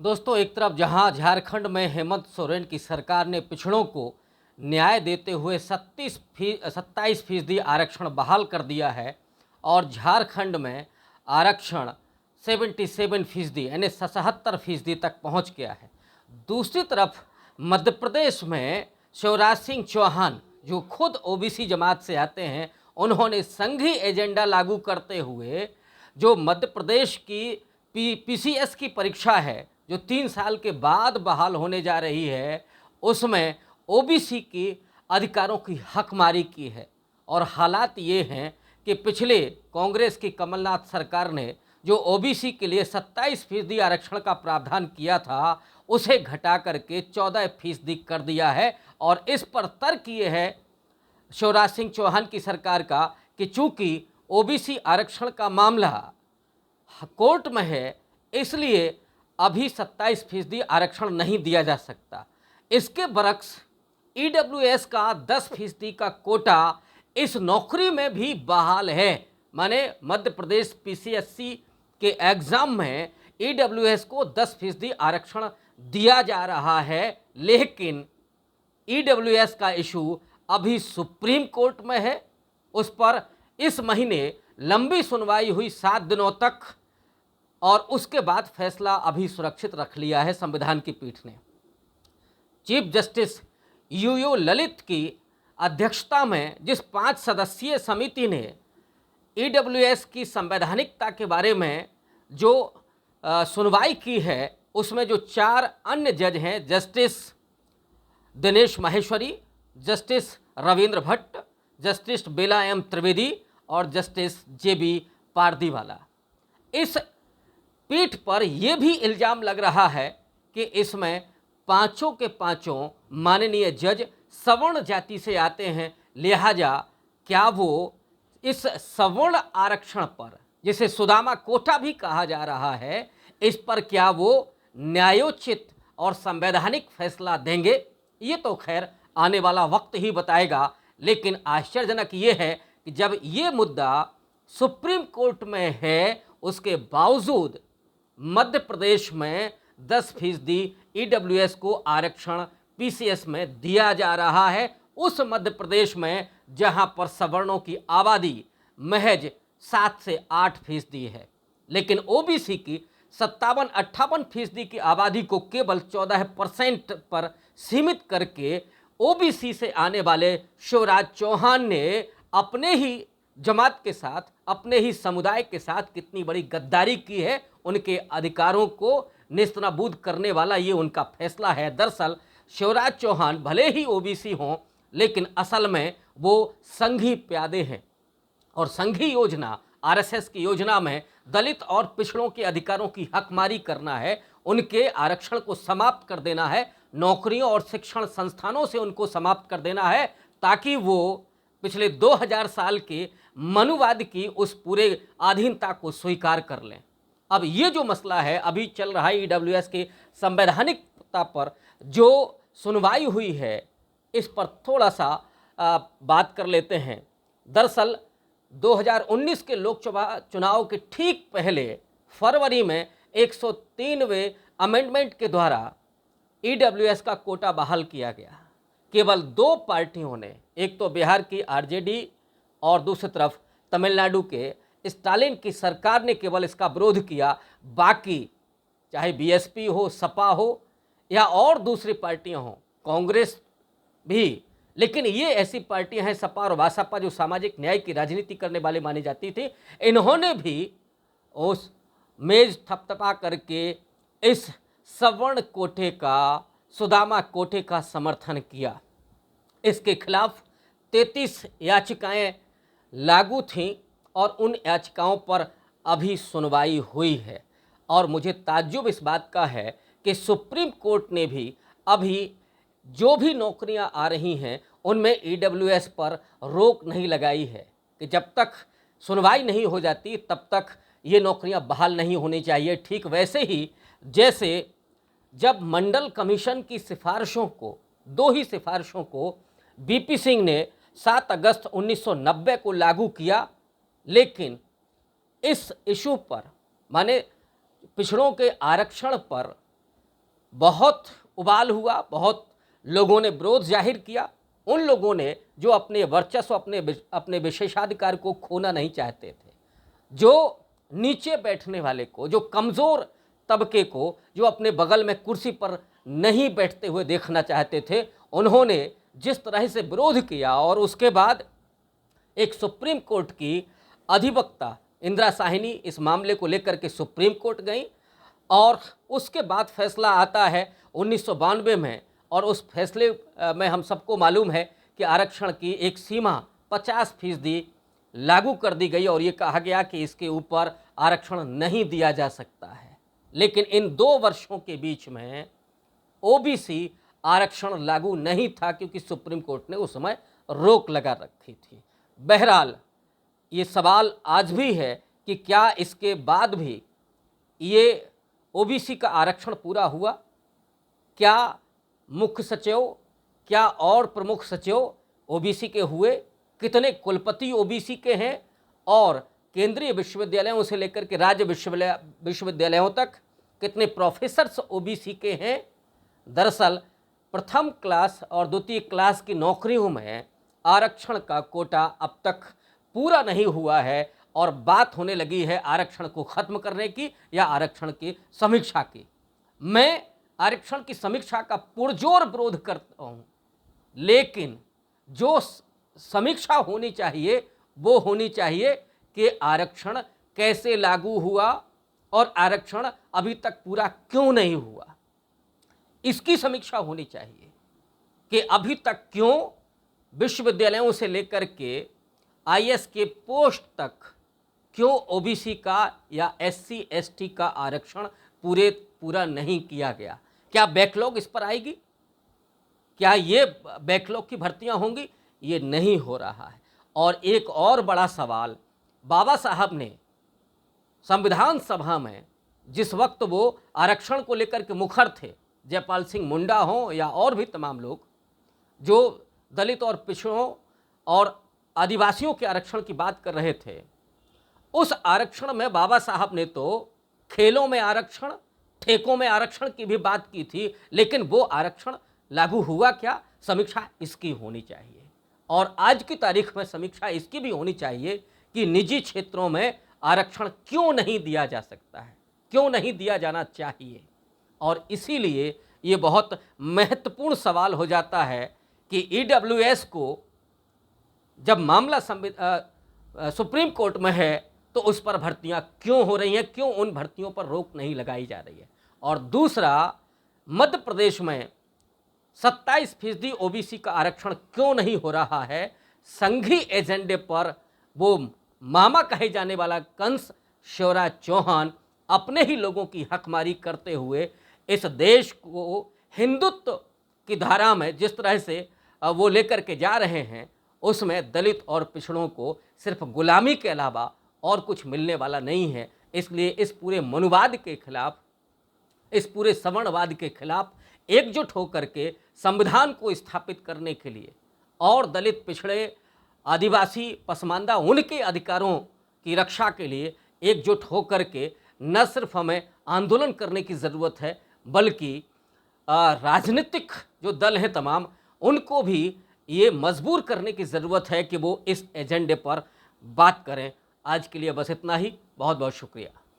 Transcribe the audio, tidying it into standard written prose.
दोस्तों, एक तरफ जहां झारखंड में हेमंत सोरेन की सरकार ने पिछड़ों को न्याय देते हुए 27% आरक्षण बहाल कर दिया है और झारखंड में आरक्षण 77% यानी 77% तक पहुंच गया है। दूसरी तरफ मध्य प्रदेश में शिवराज सिंह चौहान, जो खुद ओबीसी जमात से आते हैं, उन्होंने संघी एजेंडा लागू करते हुए जो मध्य प्रदेश की पीसीएस की परीक्षा है, जो 3 साल के बाद बहाल होने जा रही है, उसमें ओबीसी की अधिकारों की हकमारी की है। और हालात ये हैं कि पिछले कांग्रेस की कमलनाथ सरकार ने जो ओबीसी के लिए 27% आरक्षण का प्रावधान किया था, उसे घटा करके 14% कर दिया है। और इस पर तर्क ये है शिवराज सिंह चौहान की सरकार का कि चूंकि ओबीसी आरक्षण का मामला कोर्ट में है, इसलिए अभी 27% आरक्षण नहीं दिया जा सकता। इसके बरक्स ईडब्ल्यूएस का 10% का कोटा इस नौकरी में भी बहाल है। माने मध्य प्रदेश पीसीएससी के एग्जाम में ईडब्ल्यूएस को 10% आरक्षण दिया जा रहा है, लेकिन ईडब्ल्यूएस का इशू अभी सुप्रीम कोर्ट में है। उस पर इस महीने लंबी सुनवाई हुई 7 दिनों तक, और उसके बाद फैसला अभी सुरक्षित रख लिया है संविधान की पीठ ने। चीफ जस्टिस यूयू ललित की अध्यक्षता में जिस 5 सदस्यीय समिति ने ईडब्ल्यूएस की संवैधानिकता के बारे में जो सुनवाई की है, उसमें जो 4 अन्य जज हैं, justice Dinesh Maheshwari, justice Ravindra Bhatt, justice Bela M Trivedi और जस्टिस जेबी पारदीवाला, इस पीठ पर यह भी इल्जाम लग रहा है कि इसमें पांचों के पांचों माननीय जज सवर्ण जाति से आते हैं। लिहाजा क्या वो इस सवर्ण आरक्षण पर, जिसे सुदामा कोटा भी कहा जा रहा है, इस पर क्या वो न्यायोचित और संवैधानिक फैसला देंगे? ये तो खैर आने वाला वक्त ही बताएगा। लेकिन आश्चर्यजनक ये है कि जब ये मुद्दा सुप्रीम कोर्ट में है, उसके बावजूद मध्य प्रदेश में 10% ईडब्ल्यूएस को आरक्षण पीसीएस में दिया जा रहा है। उस मध्य प्रदेश में जहां पर सवर्णों की आबादी महज 7 से 8% है, लेकिन ओबीसी की 57-58% की आबादी को केवल 14% पर सीमित करके ओबीसी से आने वाले शिवराज चौहान ने अपने ही जमात के साथ, अपने ही समुदाय के साथ कितनी बड़ी गद्दारी की है। उनके अधिकारों को नेस्तनाबूद करने वाला ये उनका फैसला है। दरअसल शिवराज चौहान भले ही ओबीसी हों, लेकिन असल में वो संघी प्यादे हैं, और संघी योजना, आरएसएस की योजना में दलित और पिछड़ों के अधिकारों की हकमारी करना है, उनके आरक्षण को समाप्त कर देना है, नौकरियों और शिक्षण संस्थानों से उनको समाप्त कर देना है, ताकि वो पिछले 2000 साल के मनुवाद की उस पूरे अधीनता को स्वीकार कर लें। अब ये जो मसला है, अभी चल रहा है ईडब्ल्यूएस की संवैधानिकता पर जो सुनवाई हुई है, इस पर थोड़ा सा बात कर लेते हैं। दरअसल 2019 के लोकसभा चुनाव के ठीक पहले फरवरी में 103वें अमेंडमेंट के द्वारा ईडब्ल्यूएस का कोटा बहाल किया गया। केवल 2 पार्टियों ने, एक तो बिहार की आरजेडी और दूसरी तरफ तमिलनाडु के स्टालिन की सरकार ने केवल इसका विरोध किया। बाकी चाहे बीएसपी हो, सपा हो या और दूसरी पार्टियां हों, कांग्रेस भी, लेकिन ये ऐसी पार्टियां हैं सपा और बसपा जो सामाजिक न्याय की राजनीति करने वाले मानी जाती थी, इन्होंने भी उस मेज थपथपा करके इस सवर्ण कोटे का, सुदामा कोटे का समर्थन किया। इसके खिलाफ 33 याचिकाएं लागू थीं और उन याचिकाओं पर अभी सुनवाई हुई है। और मुझे ताज्जुब इस बात का है कि सुप्रीम कोर्ट ने भी अभी जो भी नौकरियां आ रही हैं, उनमें ईडब्ल्यूएस पर रोक नहीं लगाई है कि जब तक सुनवाई नहीं हो जाती तब तक ये नौकरियां बहाल नहीं होनी चाहिए। ठीक वैसे ही जैसे जब मंडल कमीशन की सिफारिशों को, 2 ही सिफारिशों को बीपी सिंह ने 7 अगस्त 1990 को लागू किया, लेकिन इस इशू पर, माने पिछड़ों के आरक्षण पर बहुत उबाल हुआ, बहुत लोगों ने विरोध जाहिर किया। उन लोगों ने जो अपने वर्चस्व, अपने विशेषाधिकार को खोना नहीं चाहते थे, जो नीचे बैठने वाले को, जो कमज़ोर तबके को, जो अपने बगल में कुर्सी पर नहीं बैठते हुए देखना चाहते थे, उन्होंने जिस तरह से विरोध किया और उसके बाद एक सुप्रीम कोर्ट की अधिवक्ता इंदिरा साहनी इस मामले को लेकर के सुप्रीम कोर्ट गई और उसके बाद फैसला आता है 1992 में, और उस फैसले में हम सबको मालूम है कि आरक्षण की एक सीमा 50% लागू कर दी गई और ये कहा गया कि इसके ऊपर आरक्षण नहीं दिया जा सकता है। लेकिन इन 2 वर्षों के बीच में ओबीसी आरक्षण लागू नहीं था क्योंकि सुप्रीम कोर्ट ने उस समय रोक लगा रखी थी। बहरहाल ये सवाल आज भी है कि क्या इसके बाद भी ये ओबीसी का आरक्षण पूरा हुआ? क्या मुख्य सचिव, क्या और प्रमुख सचिव ओबीसी के हुए? कितने कुलपति ओबीसी के हैं? और केंद्रीय विश्वविद्यालयों से लेकर के राज्य विश्वविद्यालयों तक कितने प्रोफेसर्स ओबीसी के हैं? दरअसल प्रथम क्लास और द्वितीय क्लास की नौकरियों में आरक्षण का कोटा अब तक पूरा नहीं हुआ है और बात होने लगी है आरक्षण को खत्म करने की या आरक्षण की समीक्षा की। मैं आरक्षण की समीक्षा का पुरजोर विरोध करता हूं, लेकिन जो समीक्षा होनी चाहिए वो होनी चाहिए कि आरक्षण कैसे लागू हुआ और आरक्षण अभी तक पूरा क्यों नहीं हुआ, इसकी समीक्षा होनी चाहिए कि अभी तक क्यों विश्वविद्यालयों से लेकर के आईएएस के पोस्ट तक क्यों ओबीसी का या एससी एसटी का आरक्षण पूरा नहीं किया गया। क्या बैकलॉग इस पर आएगी? क्या ये बैकलॉग की भर्तियां होंगी? ये नहीं हो रहा है। और एक और बड़ा सवाल, बाबा साहब ने संविधान सभा में जिस वक्त वो आरक्षण को लेकर के मुखर थे, जयपाल सिंह मुंडा हों या और भी तमाम लोग जो दलित और पिछड़ों और आदिवासियों के आरक्षण की बात कर रहे थे, उस आरक्षण में बाबा साहब ने तो खेलों में आरक्षण, ठेकों में आरक्षण की भी बात की थी, लेकिन वो आरक्षण लागू हुआ क्या? समीक्षा इसकी होनी चाहिए। और आज की तारीख में समीक्षा इसकी भी होनी चाहिए कि निजी क्षेत्रों में आरक्षण क्यों नहीं दिया जा सकता है, क्यों नहीं दिया जाना चाहिए। और इसीलिए ये बहुत महत्वपूर्ण सवाल हो जाता है कि ईडब्ल्यूएस को जब मामला सुप्रीम कोर्ट में है तो उस पर भर्तियां क्यों हो रही हैं, क्यों उन भर्तियों पर रोक नहीं लगाई जा रही है। और दूसरा, मध्य प्रदेश में 27% ओबीसी का आरक्षण क्यों नहीं हो रहा है? संघी एजेंडे पर वो मामा कहे जाने वाला कंस शिवराज चौहान अपने ही लोगों की हकमारी करते हुए इस देश को हिंदुत्व की धारा में जिस तरह से वो लेकर के जा रहे हैं, उसमें दलित और पिछड़ों को सिर्फ गुलामी के अलावा और कुछ मिलने वाला नहीं है। इसलिए इस पूरे मनुवाद के खिलाफ, इस पूरे सवर्णवाद के खिलाफ एकजुट होकर के संविधान को स्थापित करने के लिए और दलित, पिछड़े, आदिवासी, पसमानदा उनके अधिकारों की रक्षा के लिए एकजुट होकर के न सिर्फ हमें आंदोलन करने की ज़रूरत है, बल्कि राजनीतिक जो दल हैं तमाम, उनको भी ये मजबूर करने की ज़रूरत है कि वो इस एजेंडे पर बात करें। आज के लिए बस इतना ही। बहुत बहुत शुक्रिया।